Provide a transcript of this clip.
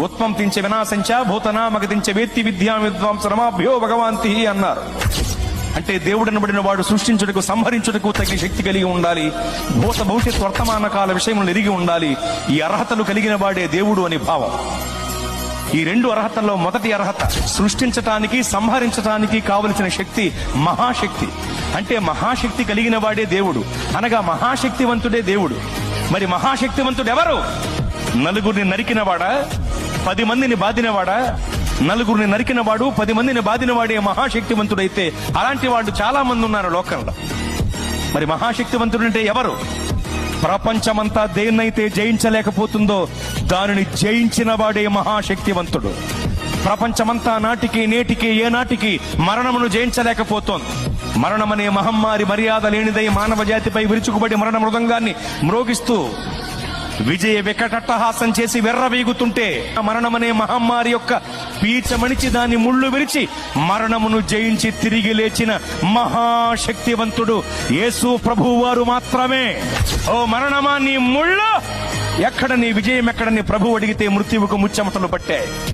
ఉత్పంతించ వినాశంచ భూతనామగతించ వేత్తి విద్యా విద్వాంసరమాభ్యో భగవాంతి అన్నారు. అంటే దేవుడనబడిన వాడు సృష్టించుటకు, సంహరించుటకు తగిన శక్తి కలిగి ఉండాలి. భూత భవిష్యత్ వర్తమాన కాల విషయములను ఎరిగి ఉండాలి. ఈ అర్హతలు కలిగిన వాడే దేవుడు అని భావం. ఈ రెండు అర్హతల్లో మొదటి అర్హత సృష్టించటానికి, సంహరించటానికి కావలసిన శక్తి మహాశక్తి. అంటే మహాశక్తి కలిగిన వాడే దేవుడు, అనగా మహాశక్తివంతుడే దేవుడు. మరి మహాశక్తివంతుడు ఎవరు? నలుగురిని నరికినవాడా? 10 మందిని బాధినవాడా? నలుగురిని నరికినవాడు, 10 మందిని బాధినవాడే మహాశక్తివంతుడైతే అలాంటి వాడు చాలా మంది ఉన్నారు లోకంలో. మరి మహాశక్తివంతుడంటే ఎవరు? ప్రపంచమంతా దేన్నైతే జయించలేకపోతుందో దానిని జయించిన వాడే మహాశక్తివంతుడు. ప్రపంచమంతా నాటికి నేటికి ఏనాటికి మరణమును జయించలేకపోతోంది. మరణమనే మహమ్మారి మర్యాద లేనిదై మానవ జాతిపై విరుచుకుబడి మరణ మృదంగాన్ని మ్రోగిస్తూ విజయ వికటట్టహాసం చేసి వెర్రవీగుతుంటే, మరణమనే మహమ్మారి యొక్క పీచమణిచి దాన్ని ముళ్ళు విరిచి మరణమును జయించి తిరిగి లేచిన మహాశక్తివంతుడు యేసు ప్రభువు వారు మాత్రమే. ఓ మరణమా నీ ముళ్ళు ఎక్కడ, నీ విజయం ఎక్కడ? నీ ప్రభువు అడిగితే మృత్యువుకు ముచ్చెమటలు పట్టాయి.